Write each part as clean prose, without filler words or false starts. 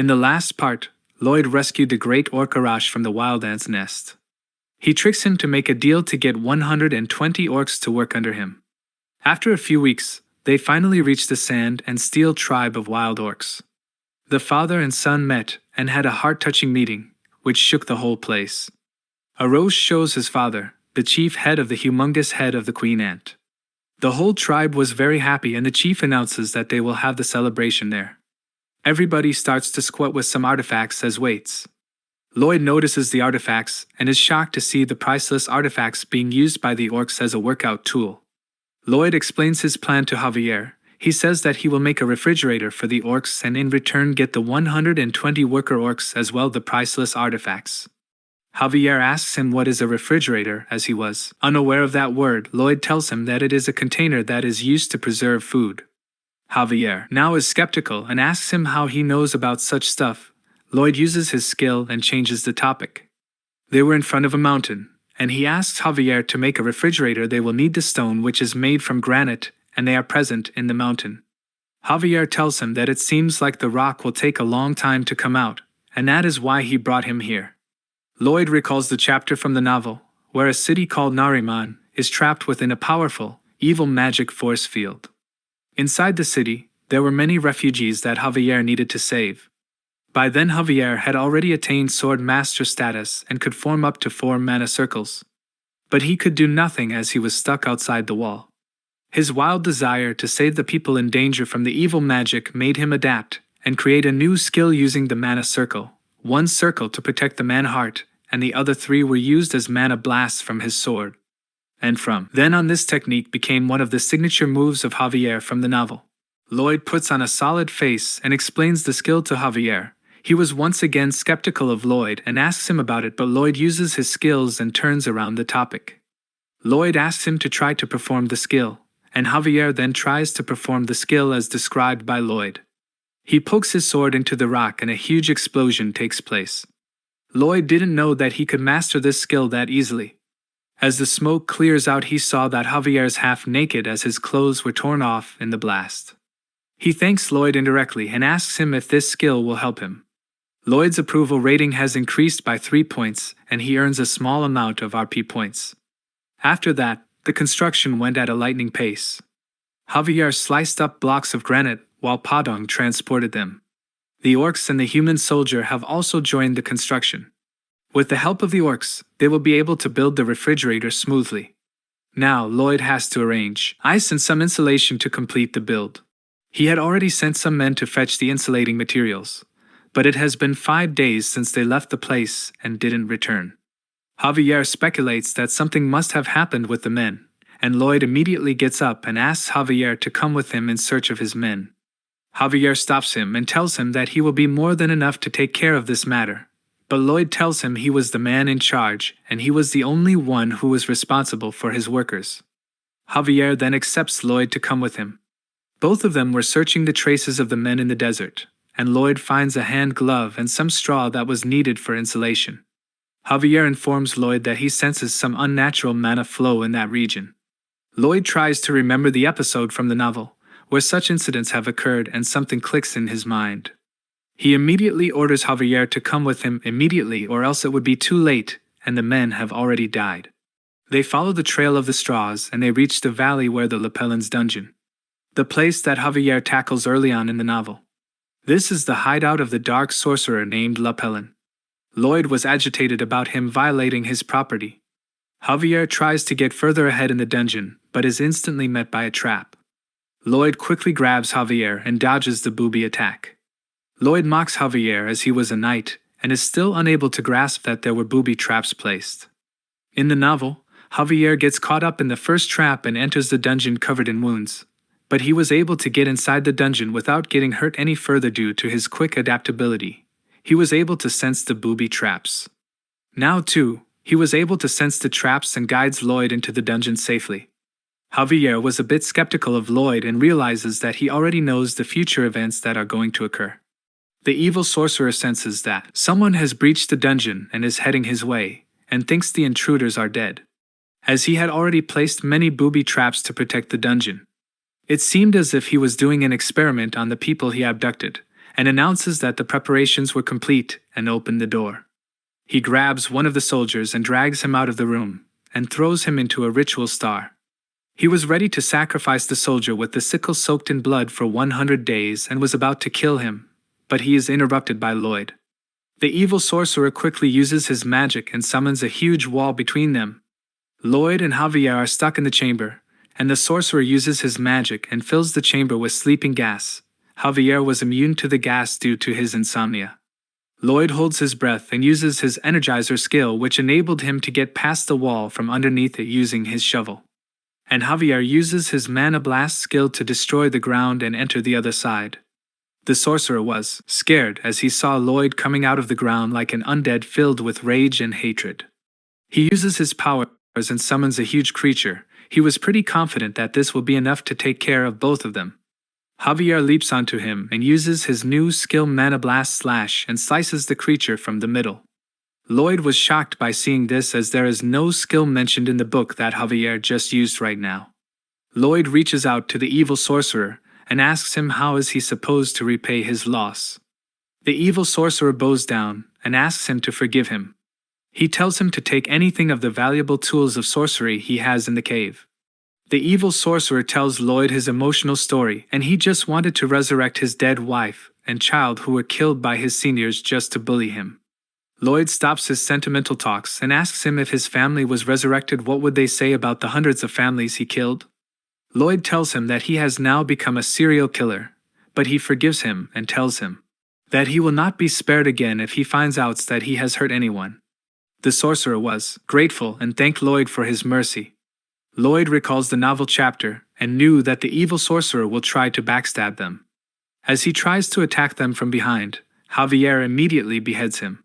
In the last part, Lloyd rescued the great orc Arash from the wild ant's nest. He tricks him to make a deal to get 120 orcs to work under him. After a few weeks, they finally reach the sand and steel tribe of wild orcs. The father and son met and had a heart-touching meeting, which shook the whole place. Arash shows his father, the chief head of the humongous head of the queen ant. The whole tribe was very happy, and the chief announces that they will have the celebration there. Everybody starts to squat with some artifacts as weights. Lloyd notices the artifacts and is shocked to see the priceless artifacts being used by the orcs as a workout tool. Lloyd explains his plan to Javier. He says that he will make a refrigerator for the orcs and in return get the 120 worker orcs as well the priceless artifacts. Javier asks him what is a refrigerator, as he was unaware of that word. Lloyd tells him that it is a container that is used to preserve food. Javier now is skeptical and asks him how he knows about such stuff. Lloyd uses his skill and changes the topic. They were in front of a mountain, and he asks Javier to make a refrigerator. They will need the stone, which is made from granite, and they are present in the mountain. Javier tells him that it seems like the rock will take a long time to come out, and that is why he brought him here. Lloyd recalls the chapter from the novel, where a city called Nariman is trapped within a powerful, evil magic force field. Inside the city, there were many refugees that Javier needed to save. By then Javier had already attained sword master status and could form up to 4 mana circles. But he could do nothing as he was stuck outside the wall. His wild desire to save the people in danger from the evil magic made him adapt and create a new skill using the mana circle. 1 circle to protect the man heart, and the other 3 were used as mana blasts from his sword. And from then on, this technique became one of the signature moves of Javier from the novel. Lloyd puts on a solid face and explains the skill to Javier. He was once again skeptical of Lloyd and asks him about it, but Lloyd uses his skills and turns around the topic. Lloyd asks him to try to perform the skill, and Javier then tries to perform the skill as described by Lloyd. He pokes his sword into the rock and a huge explosion takes place. Lloyd didn't know that he could master this skill that easily. As the smoke clears out, he saw that Javier is half naked as his clothes were torn off in the blast. He thanks Lloyd indirectly and asks him if this skill will help him. Lloyd's approval rating has increased by 3 points, and he earns a small amount of RP points. After that, the construction went at a lightning pace. Javier sliced up blocks of granite while Padong transported them. The orcs and the human soldier have also joined the construction. With the help of the orcs, they will be able to build the refrigerator smoothly. Now, Lloyd has to arrange ice and some insulation to complete the build. He had already sent some men to fetch the insulating materials, but it has been 5 days since they left the place and didn't return. Javier speculates that something must have happened with the men, and Lloyd immediately gets up and asks Javier to come with him in search of his men. Javier stops him and tells him that he will be more than enough to take care of this matter. But Lloyd tells him he was the man in charge and he was the only one who was responsible for his workers. Javier then accepts Lloyd to come with him. Both of them were searching the traces of the men in the desert, and Lloyd finds a hand glove and some straw that was needed for insulation. Javier informs Lloyd that he senses some unnatural mana flow in that region. Lloyd tries to remember the episode from the novel, where such incidents have occurred, and something clicks in his mind. He immediately orders Javier to come with him immediately, or else it would be too late, and the men have already died. They follow the trail of the straws, and they reach the valley where the Lapellin's dungeon. The place that Javier tackles early on in the novel. This is the hideout of the dark sorcerer named Lapellin. Lloyd was agitated about him violating his property. Javier tries to get further ahead in the dungeon, but is instantly met by a trap. Lloyd quickly grabs Javier and dodges the booby attack. Lloyd mocks Javier as he was a knight, and is still unable to grasp that there were booby traps placed. In the novel, Javier gets caught up in the first trap and enters the dungeon covered in wounds, but he was able to get inside the dungeon without getting hurt any further due to his quick adaptability. He was able to sense the booby traps. Now, too, he was able to sense the traps and guides Lloyd into the dungeon safely. Javier was a bit skeptical of Lloyd and realizes that he already knows the future events that are going to occur. The evil sorcerer senses that someone has breached the dungeon and is heading his way, and thinks the intruders are dead, as he had already placed many booby traps to protect the dungeon. It seemed as if he was doing an experiment on the people he abducted, and announces that the preparations were complete and opened the door. He grabs one of the soldiers and drags him out of the room, and throws him into a ritual star. He was ready to sacrifice the soldier with the sickle soaked in blood for 100 days and was about to kill him, but he is interrupted by Lloyd. The evil sorcerer quickly uses his magic and summons a huge wall between them. Lloyd and Javier are stuck in the chamber, and the sorcerer uses his magic and fills the chamber with sleeping gas. Javier was immune to the gas due to his insomnia. Lloyd holds his breath and uses his energizer skill, which enabled him to get past the wall from underneath it using his shovel. And Javier uses his mana blast skill to destroy the ground and enter the other side. The sorcerer was scared as he saw Lloyd coming out of the ground like an undead filled with rage and hatred. He uses his powers and summons a huge creature. He was pretty confident that this will be enough to take care of both of them. Javier leaps onto him and uses his new skill Mana Blast Slash and slices the creature from the middle. Lloyd was shocked by seeing this as there is no skill mentioned in the book that Javier just used right now. Lloyd reaches out to the evil sorcerer and asks him how is he supposed to repay his loss. The evil sorcerer bows down and asks him to forgive him. He tells him to take anything of the valuable tools of sorcery he has in the cave. The evil sorcerer tells Lloyd his emotional story, and he just wanted to resurrect his dead wife and child who were killed by his seniors just to bully him. Lloyd stops his sentimental talks and asks him if his family was resurrected, what would they say about the hundreds of families he killed? Lloyd tells him that he has now become a serial killer, but he forgives him and tells him that he will not be spared again if he finds out that he has hurt anyone. The sorcerer was grateful and thanked Lloyd for his mercy. Lloyd recalls the novel chapter and knew that the evil sorcerer will try to backstab them. As he tries to attack them from behind, Javier immediately beheads him.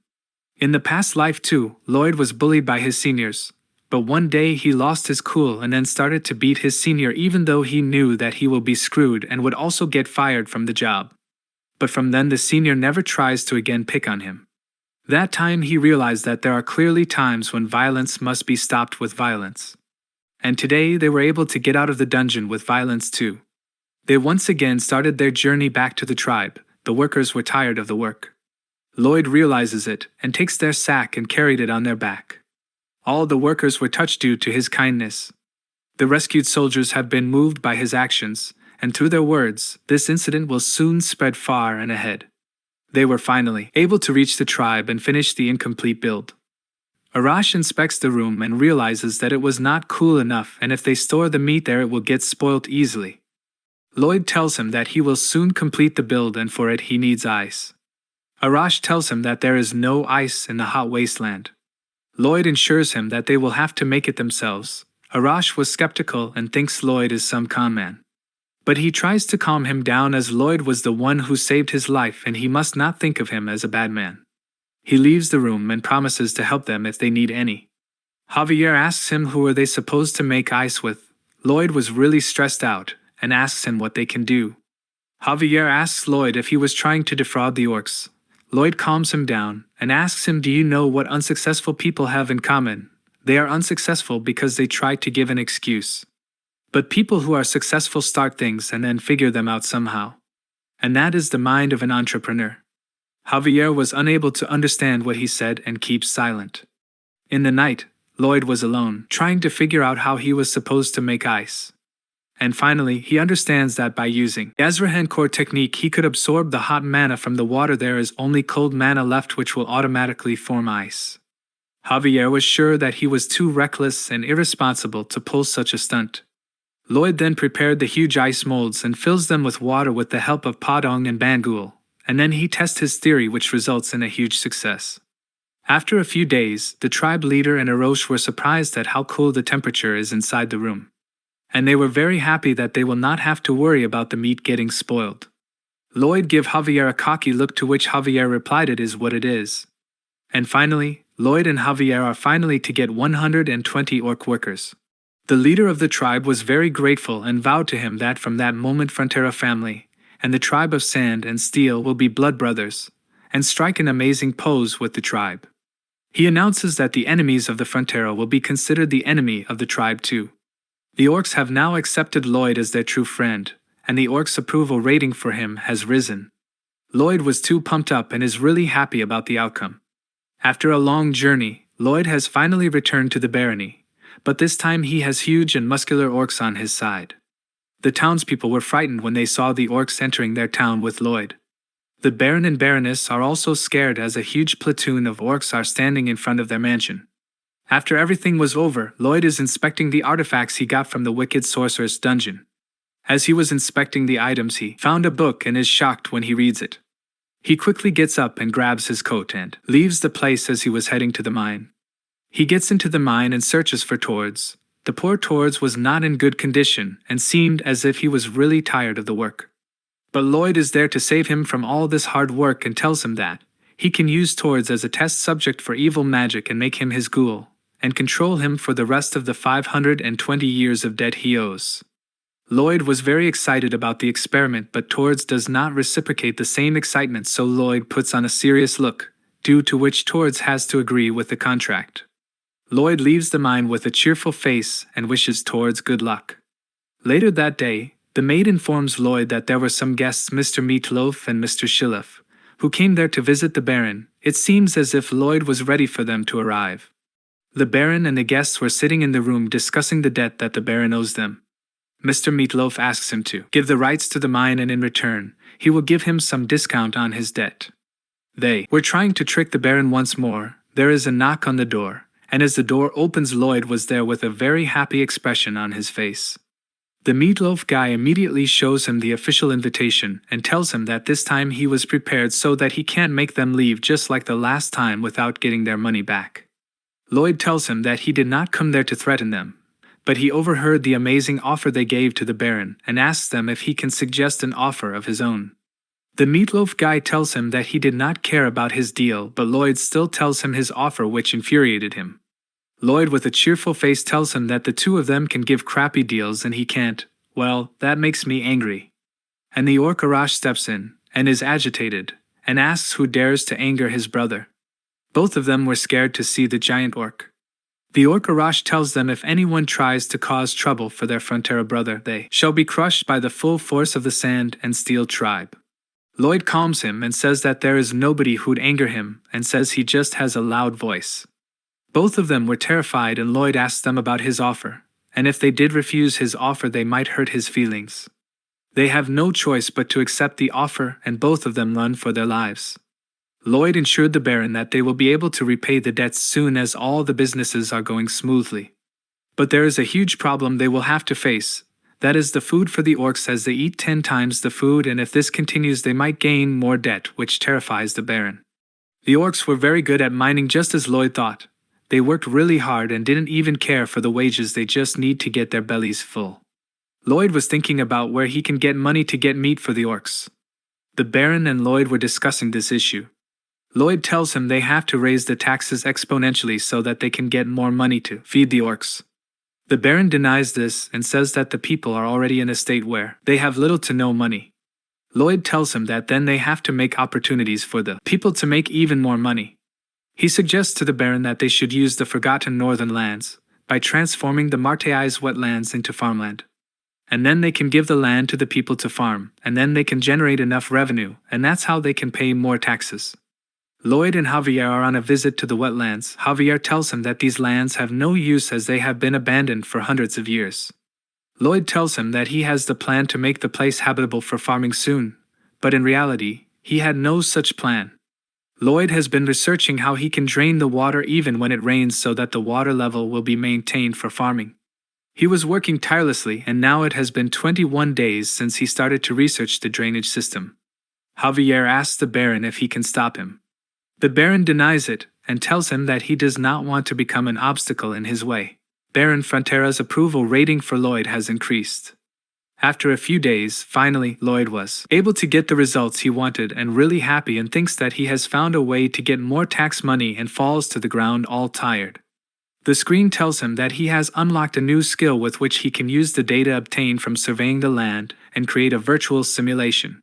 In the past life too, Lloyd was bullied by his seniors, but one day he lost his cool and then started to beat his senior even though he knew that he will be screwed and would also get fired from the job. But from then the senior never tries to again pick on him. That time he realized that there are clearly times when violence must be stopped with violence. And today they were able to get out of the dungeon with violence too. They once again started their journey back to the tribe. The workers were tired of the work. Lloyd realizes it and takes their sack and carried it on their back. All the workers were touched due to his kindness. The rescued soldiers have been moved by his actions, and through their words, this incident will soon spread far and ahead. They were finally able to reach the tribe and finish the incomplete build. Arash inspects the room and realizes that it was not cool enough, and if they store the meat there it will get spoilt easily. Lloyd tells him that he will soon complete the build and for it he needs ice. Arash tells him that there is no ice in the hot wasteland. Lloyd assures him that they will have to make it themselves. Arash was skeptical and thinks Lloyd is some con man. But he tries to calm him down as Lloyd was the one who saved his life and he must not think of him as a bad man. He leaves the room and promises to help them if they need any. Javier asks him who are they supposed to make ice with. Lloyd was really stressed out and asks him what they can do. Javier asks Lloyd if he was trying to defraud the orcs. Lloyd calms him down and asks him, do you know what unsuccessful people have in common? They are unsuccessful because they try to give an excuse. But people who are successful start things and then figure them out somehow. And that is the mind of an entrepreneur. Javier was unable to understand what he said and keeps silent. In the night, Lloyd was alone, trying to figure out how he was supposed to make ice. And finally, he understands that by using the Azrahan core technique he could absorb the hot mana from the water. There is only cold mana left which will automatically form ice. Javier was sure that he was too reckless and irresponsible to pull such a stunt. Lloyd then prepared the huge ice molds and fills them with water with the help of Padong and Bangul, and then he tests his theory which results in a huge success. After a few days, the tribe leader and Arosh were surprised at how cool the temperature is inside the room. And they were very happy that they will not have to worry about the meat getting spoiled. Lloyd gave Javier a cocky look to which Javier replied, it is what it is. And finally, Lloyd and Javier are finally to get 120 orc workers. The leader of the tribe was very grateful and vowed to him that from that moment Frontera family and the tribe of Sand and Steel will be blood brothers, and strike an amazing pose with the tribe. He announces that the enemies of the Frontera will be considered the enemy of the tribe too. The orcs have now accepted Lloyd as their true friend, and the orcs' approval rating for him has risen. Lloyd was too pumped up and is really happy about the outcome. After a long journey, Lloyd has finally returned to the barony, but this time he has huge and muscular orcs on his side. The townspeople were frightened when they saw the orcs entering their town with Lloyd. The Baron and Baroness are also scared as a huge platoon of orcs are standing in front of their mansion. After everything was over, Lloyd is inspecting the artifacts he got from the Wicked Sorceress dungeon. As he was inspecting the items, he found a book and is shocked when he reads it. He quickly gets up and grabs his coat and leaves the place as he was heading to the mine. He gets into the mine and searches for Tords. The poor Tords was not in good condition and seemed as if he was really tired of the work. But Lloyd is there to save him from all this hard work and tells him that he can use Tords as a test subject for evil magic and make him his ghoul, and control him for the rest of the 520 years of debt he owes. Lloyd was very excited about the experiment, but Tords does not reciprocate the same excitement, so Lloyd puts on a serious look, due to which Tords has to agree with the contract. Lloyd leaves the mine with a cheerful face and wishes Tords good luck. Later that day, the maid informs Lloyd that there were some guests, Mr. Meatloaf and Mr. Shillef, who came there to visit the Baron. It seems as if Lloyd was ready for them to arrive. The Baron and the guests were sitting in the room discussing the debt that the Baron owes them. Mr. Meatloaf asks him to give the rights to the mine, and in return, he will give him some discount on his debt. They were trying to trick the Baron once more. There is a knock on the door, and as the door opens, Lloyd was there with a very happy expression on his face. The Meatloaf guy immediately shows him the official invitation and tells him that this time he was prepared so that he can't make them leave just like the last time without getting their money back. Lloyd tells him that he did not come there to threaten them, but he overheard the amazing offer they gave to the Baron and asks them if he can suggest an offer of his own. The Meatloaf guy tells him that he did not care about his deal, but Lloyd still tells him his offer, which infuriated him. Lloyd with a cheerful face tells him that the two of them can give crappy deals and he can't. Well, that makes me angry. And the orc Arash steps in and is agitated and asks who dares to anger his brother. Both of them were scared to see the giant orc. The orc Arash tells them if anyone tries to cause trouble for their Frontera brother, they shall be crushed by the full force of the Sand and Steel tribe. Lloyd calms him and says that there is nobody who'd anger him and says he just has a loud voice. Both of them were terrified, and Lloyd asked them about his offer, and if they did refuse his offer they might hurt his feelings. They have no choice but to accept the offer, and both of them run for their lives. Lloyd assured the Baron that they will be able to repay the debts soon as all the businesses are going smoothly. But there is a huge problem they will have to face. That is the food for the orcs, as they eat 10 times the food, and if this continues they might gain more debt, which terrifies the Baron. The orcs were very good at mining, just as Lloyd thought. They worked really hard and didn't even care for the wages, they just need to get their bellies full. Lloyd was thinking about where he can get money to get meat for the orcs. The Baron and Lloyd were discussing this issue. Lloyd tells him they have to raise the taxes exponentially so that they can get more money to feed the orcs. The Baron denies this and says that the people are already in a state where they have little to no money. Lloyd tells him that then they have to make opportunities for the people to make even more money. He suggests to the Baron that they should use the Forgotten Northern Lands by transforming the Marteais wetlands into farmland. And then they can give the land to the people to farm, and then they can generate enough revenue, and that's how they can pay more taxes. Lloyd and Javier are on a visit to the wetlands. Javier tells him that these lands have no use as they have been abandoned for hundreds of years. Lloyd tells him that he has the plan to make the place habitable for farming soon, but in reality, he had no such plan. Lloyd has been researching how he can drain the water even when it rains so that the water level will be maintained for farming. He was working tirelessly, and now it has been 21 days since he started to research the drainage system. Javier asks the Baron if he can stop him. The Baron denies it and tells him that he does not want to become an obstacle in his way. Baron Frontera's approval rating for Lloyd has increased. After a few days, finally, Lloyd was able to get the results he wanted and really happy, and thinks that he has found a way to get more tax money, and falls to the ground all tired. The screen tells him that he has unlocked a new skill with which he can use the data obtained from surveying the land and create a virtual simulation.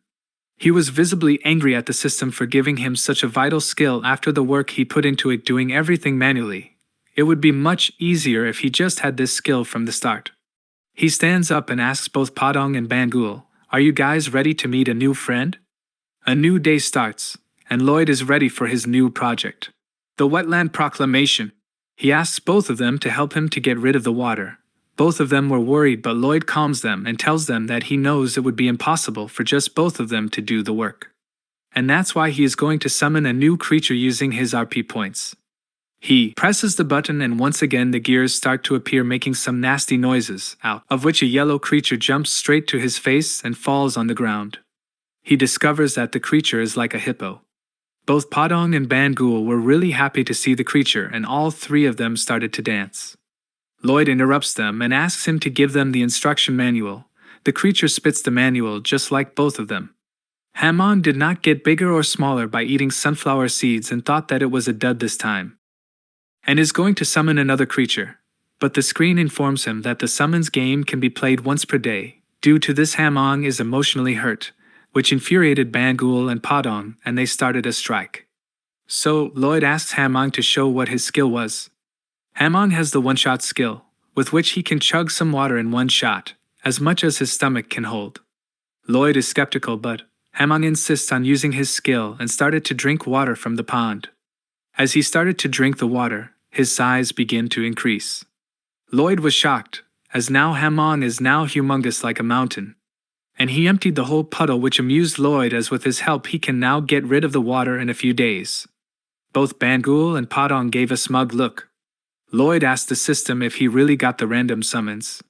He was visibly angry at the system for giving him such a vital skill after the work he put into it doing everything manually. It would be much easier if he just had this skill from the start. He stands up and asks both Padong and Bangul, "Are you guys ready to meet a new friend?" A new day starts, and Lloyd is ready for his new project. The Wetland Proclamation. He asks both of them to help him to get rid of the water. Both of them were worried, but Lloyd calms them and tells them that he knows it would be impossible for just both of them to do the work. And that's why he is going to summon a new creature using his RP points. He presses the button and once again the gears start to appear, making some nasty noises, out of which a yellow creature jumps straight to his face and falls on the ground. He discovers that the creature is like a hippo. Both Padong and Bangul were really happy to see the creature, and all three of them started to dance. Lloyd interrupts them and asks him to give them the instruction manual. The creature spits the manual just like both of them. Hamon did not get bigger or smaller by eating sunflower seeds and thought that it was a dud this time, and is going to summon another creature. But the screen informs him that the summons game can be played once per day. Due to this, Hamon is emotionally hurt, which infuriated Bangul and Padong, and they started a strike. So, Lloyd asks Hamon to show what his skill was. Hamon has the one-shot skill, with which he can chug some water in one shot, as much as his stomach can hold. Lloyd is skeptical, but Hamon insists on using his skill and started to drink water from the pond. As he started to drink the water, his size began to increase. Lloyd was shocked, as now Hamon is now humongous like a mountain. And he emptied the whole puddle, which amused Lloyd, as with his help he can now get rid of the water in a few days. Both Bangul and Padong gave a smug look. Lloyd asked the system if he really got the random summons.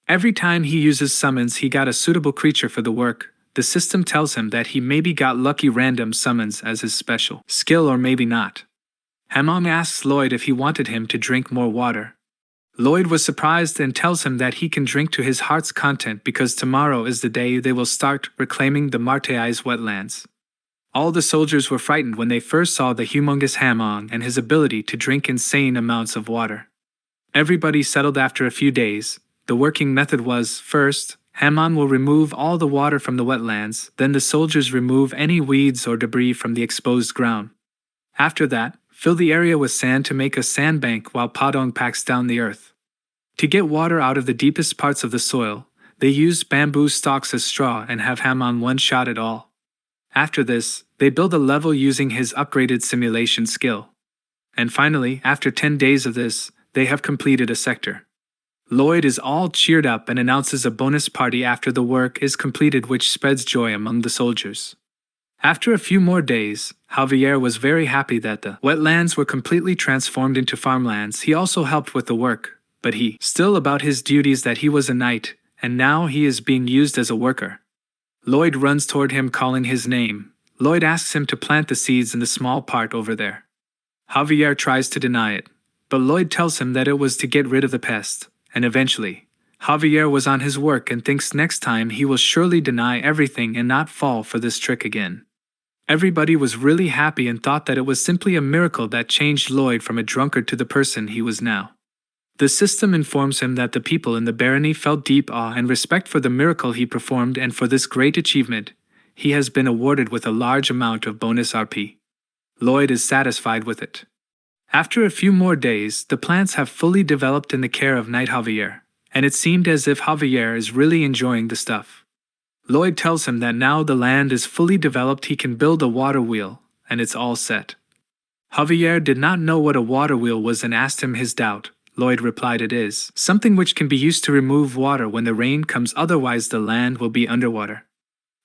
Every time he uses summons he got a suitable creature for the work. The system tells him that he maybe got lucky random summons as his special skill or maybe not. Hamon asks Lloyd if he wanted him to drink more water. Lloyd was surprised and tells him that he can drink to his heart's content because tomorrow is the day they will start reclaiming the Marteai's wetlands. All the soldiers were frightened when they first saw the humongous Hamon and his ability to drink insane amounts of water. Everybody settled after a few days. The working method was, first, Hamon will remove all the water from the wetlands, then the soldiers remove any weeds or debris from the exposed ground. After that, fill the area with sand to make a sandbank while Padong packs down the earth. To get water out of the deepest parts of the soil, they use bamboo stalks as straw and have Hamon one shot at all. After this, they build a level using his upgraded simulation skill. And finally, after 10 days of this, they have completed a sector. Lloyd is all cheered up and announces a bonus party after the work is completed, which spreads joy among the soldiers. After a few more days, Javier was very happy that the wetlands were completely transformed into farmlands. He also helped with the work, but he still about his duties that he was a knight, and now he is being used as a worker. Lloyd runs toward him calling his name. Lloyd asks him to plant the seeds in the small part over there. Javier tries to deny it, but Lloyd tells him that it was to get rid of the pest, and eventually, Javier was on his work and thinks next time he will surely deny everything and not fall for this trick again. Everybody was really happy and thought that it was simply a miracle that changed Lloyd from a drunkard to the person he was now. The system informs him that the people in the barony felt deep awe and respect for the miracle he performed, and for this great achievement, he has been awarded with a large amount of bonus RP. Lloyd is satisfied with it. After a few more days, the plants have fully developed in the care of Knight Javier, and it seemed as if Javier is really enjoying the stuff. Lloyd tells him that now the land is fully developed, he can build a water wheel, and it's all set. Javier did not know what a water wheel was and asked him his doubt. Lloyd replied it is something which can be used to remove water when the rain comes, otherwise the land will be underwater.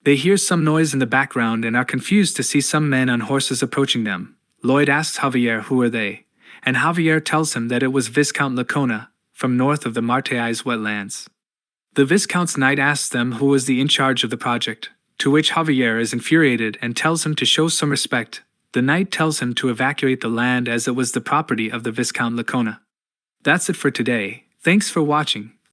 They hear some noise in the background and are confused to see some men on horses approaching them. Lloyd asks Javier who are they, and Javier tells him that it was Viscount Lacona, from north of the Marteai's wetlands. The Viscount's knight asks them who was in charge of the project, to which Javier is infuriated and tells him to show some respect. The knight tells him to evacuate the land as it was the property of the Viscount Lacona. That's it for today. Thanks for watching.